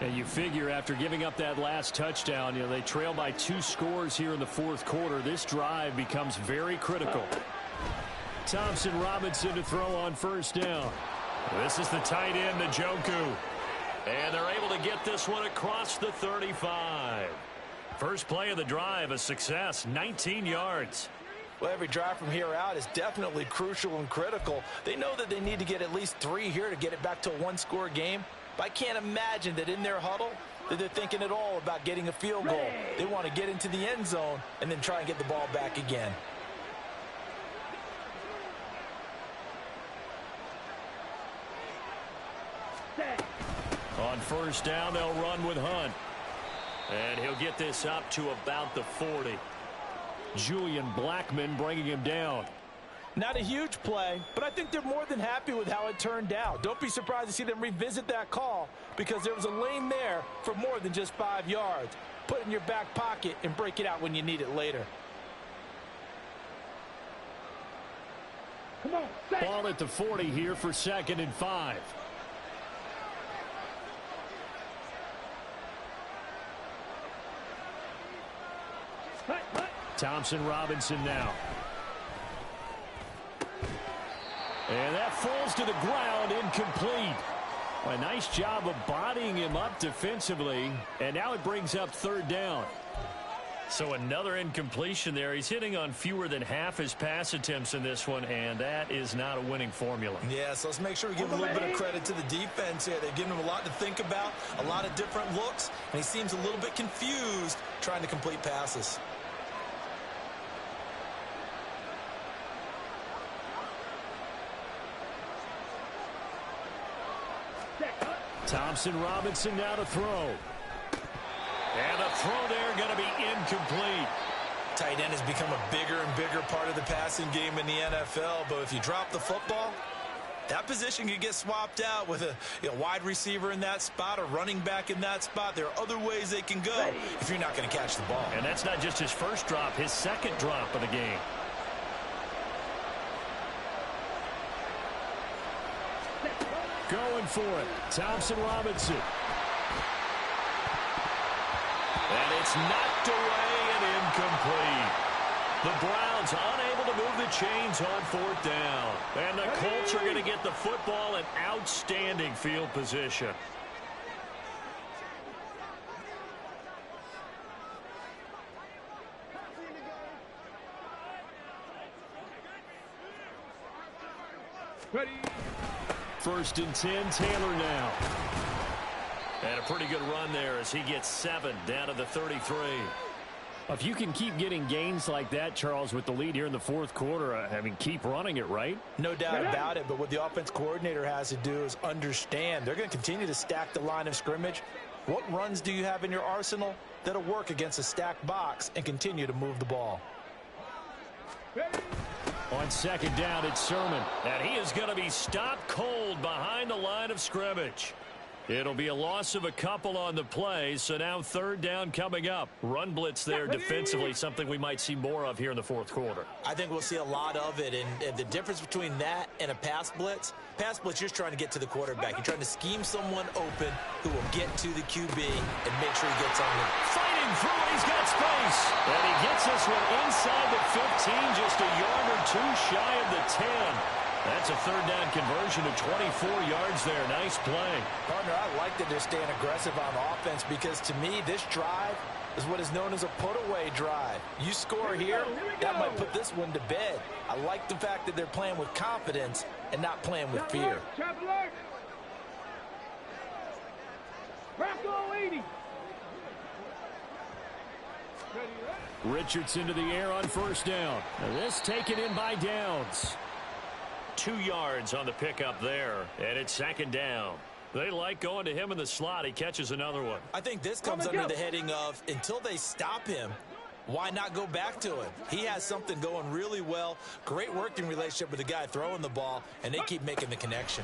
And you figure after giving up that last touchdown, they trail by 2 scores here in the fourth quarter. This drive becomes very critical. Thompson Robinson to throw on first down. This is the tight end, Njoku. And they're able to get this one across the 35. First play of the drive, a success, 19 yards. Well, every drive from here out is definitely crucial and critical. They know that they need to get at least 3 here to get it back to a 1-score game. But I can't imagine that in their huddle that they're thinking at all about getting a field goal. They want to get into the end zone and then try and get the ball back again. On first down, they'll run with Hunt. And he'll get this up to about the 40. Julian Blackmon bringing him down. Not a huge play, but I think they're more than happy with how it turned out. Don't be surprised to see them revisit that call because there was a lane there for more than just 5 yards. Put it in your back pocket and break it out when you need it later. Come on. Ball at the 40 here for 2nd and 5. Thompson Robinson now. And that falls to the ground, incomplete. A nice job of bodying him up defensively. And now it brings up third down. So another incompletion there. He's hitting on fewer than half his pass attempts in this one, and that is not a winning formula. Yeah, so let's make sure we give a little bit of credit to the defense here. They're giving him a lot to think about, a lot of different looks, and he seems a little bit confused trying to complete passes. Thompson Robinson now to throw. And the throw there going to be incomplete. Tight end has become a bigger and bigger part of the passing game in the NFL, but if you drop the football, that position could get swapped out with a wide receiver in that spot, a running back in that spot. There are other ways they can go if you're not going to catch the ball. And that's not just his first drop, his second drop of the game. Going for it, Thompson Robinson. And it's knocked away and incomplete. The Browns unable to move the chains on fourth down. And the Colts are going to get the football in outstanding field position. Ready. 1st and 10, Taylor now. And a pretty good run there as he gets 7 down to the 33. If you can keep getting gains like that, Charles, with the lead here in the fourth quarter, I mean, keep running it, right? No doubt about it, but what the offense coordinator has to do is understand they're going to continue to stack the line of scrimmage. What runs do you have in your arsenal that'll work against a stacked box and continue to move the ball? On 2nd down, it's Sermon. And he is going to be stopped cold behind the line of scrimmage. It'll be a loss of a couple on the play, so now 3rd down coming up. Run blitz there defensively, something we might see more of here in the fourth quarter. I think we'll see a lot of it, and the difference between that and a pass blitz, you're just trying to get to the quarterback. You're trying to scheme someone open who will get to the QB and make sure he gets on the... Fighting through, he's got space. And he gets this one inside the 15, just a yard or two shy of the 10. That's a 3rd down conversion to 24 yards there. Nice play. Partner, I like that they're staying aggressive on offense because to me, this drive is what is known as a put-away drive. You score here, that might put this one to bed. I like the fact that they're playing with confidence and not playing with fear. Trap alert. Bronco 80. Richardson to the air on 1st down. And this taken in by Downs. 2 yards on the pickup there, and it's 2nd down. They like going to him in the slot. He catches another one. I think this comes under the heading of until they stop him, why not go back to him? He has something going really well. Great working relationship with the guy throwing the ball, and they keep making the connection.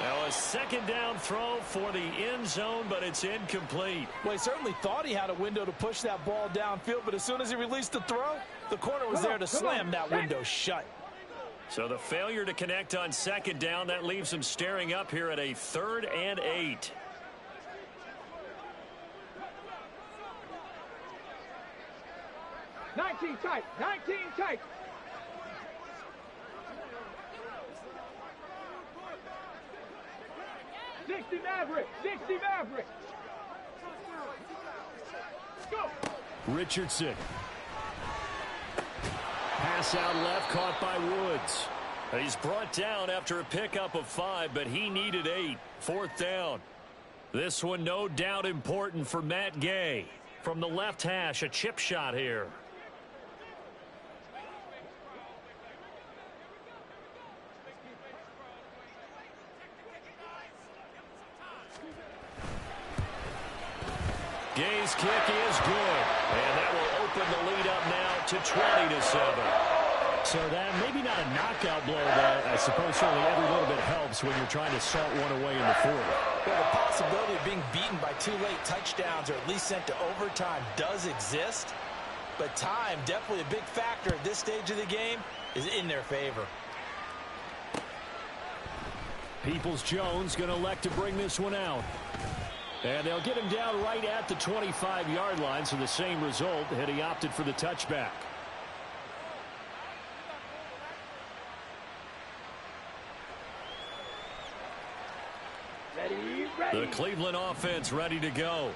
Now a 2nd down throw for the end zone, but it's incomplete. Well, he certainly thought he had a window to push that ball downfield, but as soon as he released the throw, the corner was there to slam that window shut. So the failure to connect on 2nd down, that leaves him staring up here at a 3rd and 8. Nineteen tight. 19 tight. Sixty Maverick. 60 Maverick. Go. Richardson. Pass out left, caught by Woods. He's brought down after a pickup of 5, but he needed 8. 4th down. This one no doubt important for Matt Gay. From the left hash, a chip shot here. Gay's kick is good, and that will open the lead up now to 20-7. So that maybe not a knockout blow, but I suppose certainly every little bit helps when you're trying to salt one away in the fourth. Well, the possibility of being beaten by 2 late touchdowns or at least sent to overtime does exist, but time, definitely a big factor at this stage of the game, is in their favor. Peoples-Jones going to elect to bring this one out. And they'll get him down right at the 25-yard line, so the same result, had he opted for the touchback. The Cleveland offense ready to go.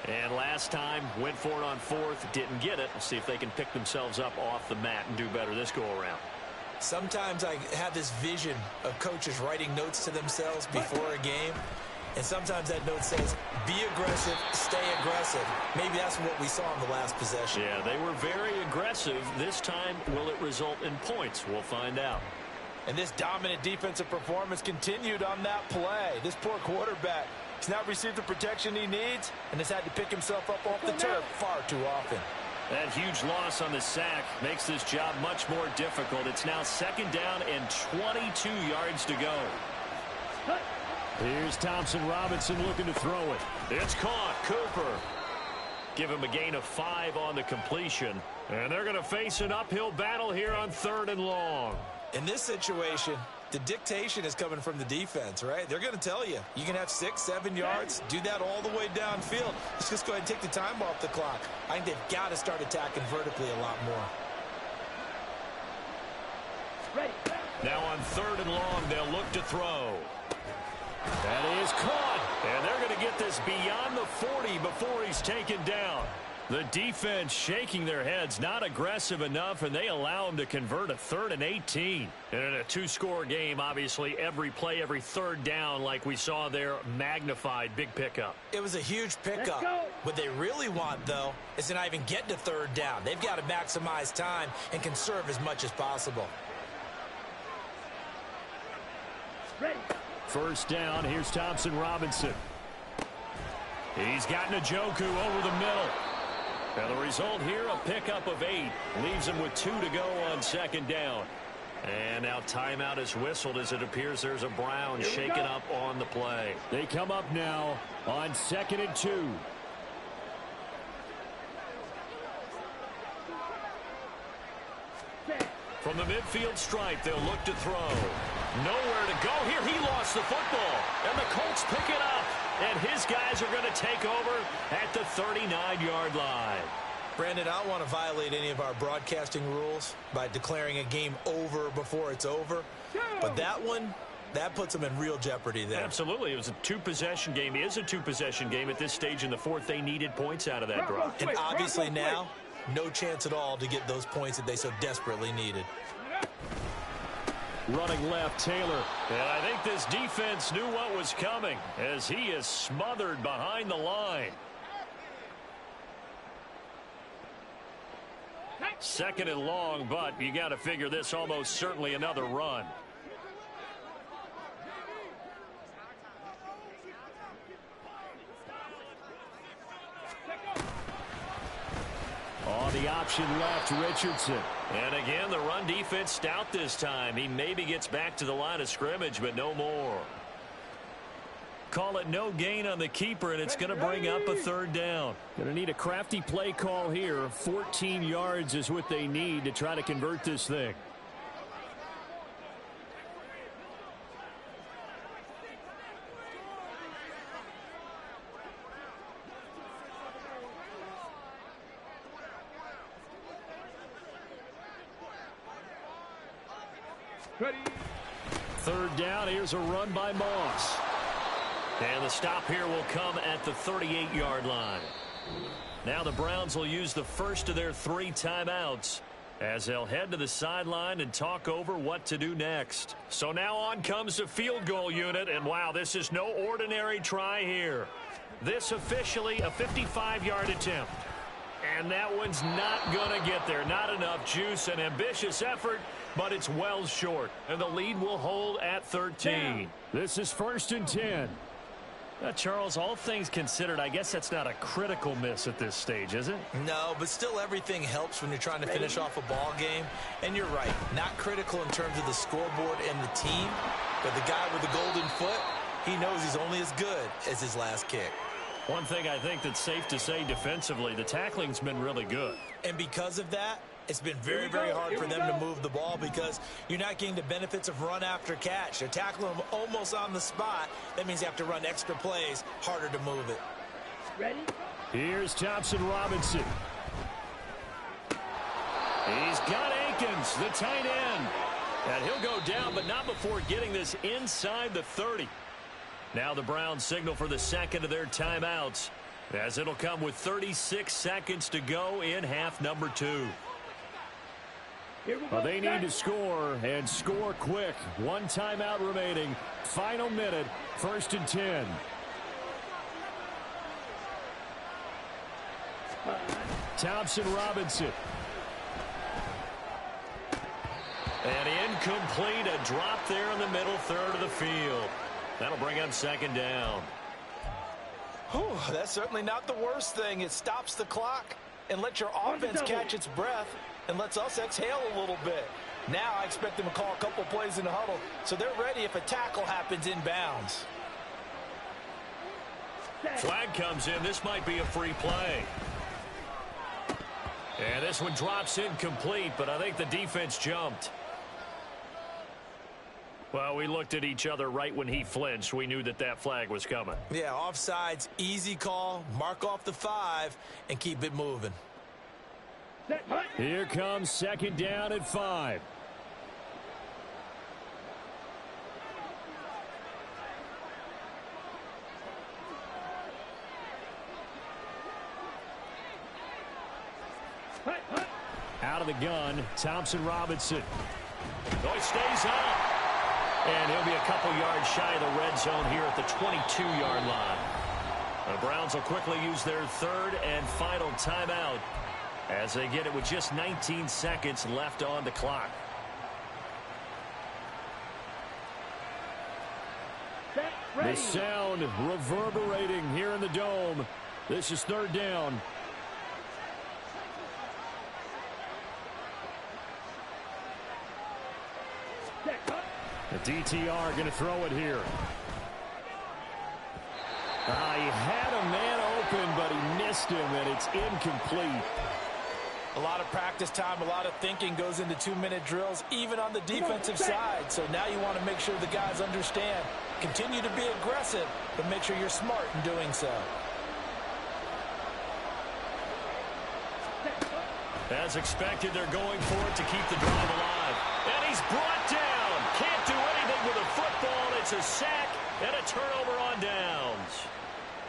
And last time, went for it on 4th, didn't get it. We'll see if they can pick themselves up off the mat and do better this go-around. Sometimes I have this vision of coaches writing notes to themselves before a game. And sometimes that note says, be aggressive, stay aggressive. Maybe that's what we saw in the last possession. Yeah, they were very aggressive. This time, will it result in points? We'll find out. And this dominant defensive performance continued on that play. This poor quarterback has not received the protection he needs and has had to pick himself up off the turf far too often. That huge loss on the sack makes this job much more difficult. It's now 2nd down and 22 yards to go. Here's Thompson Robinson looking to throw it. It's caught. Cooper. Give him a gain of 5 on the completion. And they're going to face an uphill battle here on 3rd and long. In this situation, the dictation is coming from the defense, right? They're going to tell you, you can have 6, 7 yards, do that all the way downfield. Let's just go ahead and take the time off the clock. I think they've got to start attacking vertically a lot more. Now on 3rd and long, they'll look to throw. That is caught. And they're going to get this beyond the 40 before he's taken down. The defense shaking their heads, not aggressive enough, and they allow him to convert a 3rd and 18. And in a 2-score game, obviously, every play, every 3rd down, like we saw there, magnified, big pickup. It was a huge pickup. What they really want, though, is to not even get to 3rd down. They've got to maximize time and conserve as much as possible. 1st down, here's Thompson Robinson. He's got Njoku over the middle. Now the result here, a pickup of 8. Leaves him with 2 to go on 2nd down. And now timeout is whistled as it appears there's a Brown shaken up on the play. They come up now on 2nd and 2. From the midfield stripe, they'll look to throw. Nowhere to go here. He lost the football. And the Colts pick it up. And his guys are going to take over at the 39-yard line. Brandon, I don't want to violate any of our broadcasting rules by declaring a game over before it's over. But that one, that puts them in real jeopardy there. Absolutely. It was a 2-possession game. It is a 2-possession game at this stage in the 4th. They needed points out of that drive. And obviously now, no chance at all to get those points that they so desperately needed. Running left, Taylor. And I think this defense knew what was coming as he is smothered behind the line. 2nd and long, but you got to figure this almost certainly another run. On the option left, Richardson. And again, the run defense stout this time. He maybe gets back to the line of scrimmage, but no more. Call it no gain on the keeper, and it's going to bring up a 3rd down. Going to need a crafty play call here. 14 yards is what they need to try to convert this thing. Ready. 3rd down. Here's a run by Moss. And the stop here will come at the 38-yard line. Now the Browns will use the first of their 3 timeouts as they'll head to the sideline and talk over what to do next. So now on comes the field goal unit, and wow, this is no ordinary try here. This officially a 55-yard attempt. And that one's not going to get there. Not enough juice. An ambitious effort, but it's well short. And the lead will hold at 13. This is 1st and 10. Charles, all things considered, I guess that's not a critical miss at this stage, is it? No, but still everything helps when you're trying to finish off a ball game. And you're right, not critical in terms of the scoreboard and the team. But the guy with the golden foot, he knows he's only as good as his last kick. One thing I think that's safe to say defensively, the tackling's been really good. And because of that, it's been very, very hard for them to move the ball because you're not getting the benefits of run after catch. They're tackling them almost on the spot. That means you have to run extra plays, harder to move it. Ready? Here's Thompson Robinson. He's got Akins, the tight end. And he'll go down, but not before getting this inside the 30. Now the Browns signal for the 2nd of their timeouts, as it'll come with 36 seconds to go in half number 2. Well, they need to score, and score quick. 1 timeout remaining. Final minute, 1st and 10. Thompson Robinson. And in incomplete. A drop there in the middle third of the field. That'll bring up second down. Whew, that's certainly not the worst thing. It stops the clock and lets your offense catch its breath and lets us exhale a little bit. Now I expect them to call a couple plays in the huddle so they're ready if a tackle happens inbounds. Flag comes in. This might be a free play. And this one drops incomplete, but I think the defense jumped. Well, we looked at each other right when he flinched. We knew that that flag was coming. Yeah, offsides, easy call, mark off the 5, and keep it moving. Here comes second down at 5. Out of the gun, Thompson Robinson. Oh, he stays up. And he'll be a couple yards shy of the red zone here at the 22-yard line. The Browns will quickly use their third and final timeout as they get it with just 19 seconds left on the clock. The sound reverberating here in the dome. This is third down. The DTR going to throw it here. He had a man open, but he missed him, and it's incomplete. A lot of practice time, a lot of thinking goes into 2-minute drills, even on the defensive side. So now you want to make sure the guys understand. Continue to be aggressive, but make sure you're smart in doing so. As expected, they're going for it to keep the drive alive. And he's brought down. Can't do anything with a football. It's a sack and a turnover on downs.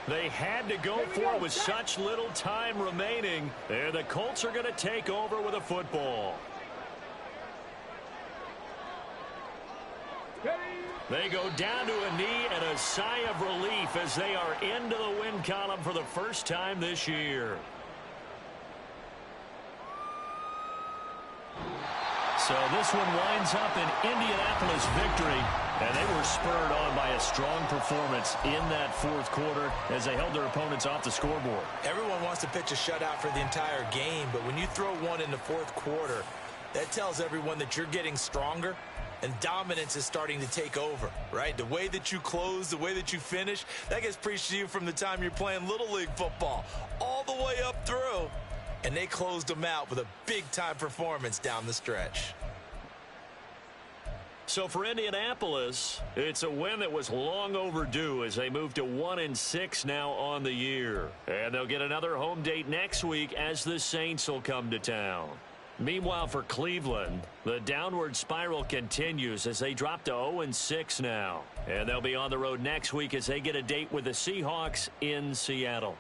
They had to go for it with such little time remaining. And the Colts are going to take over with a football. They go down to a knee and a sigh of relief as they are into the win column for the first time this year. So this one winds up an Indianapolis victory, and they were spurred on by a strong performance in that fourth quarter as they held their opponents off the scoreboard. Everyone wants to pitch a shutout for the entire game, but when you throw one in the fourth quarter, that tells everyone that you're getting stronger and dominance is starting to take over, right? The way that you close, the way that you finish, that gets preached to you from the time you're playing Little League football all the way up through. And they closed them out with a big-time performance down the stretch. So for Indianapolis, it's a win that was long overdue as they move to 1-6 now on the year. And they'll get another home date next week as the Saints will come to town. Meanwhile, for Cleveland, the downward spiral continues as they drop to 0-6 now. And they'll be on the road next week as they get a date with the Seahawks in Seattle.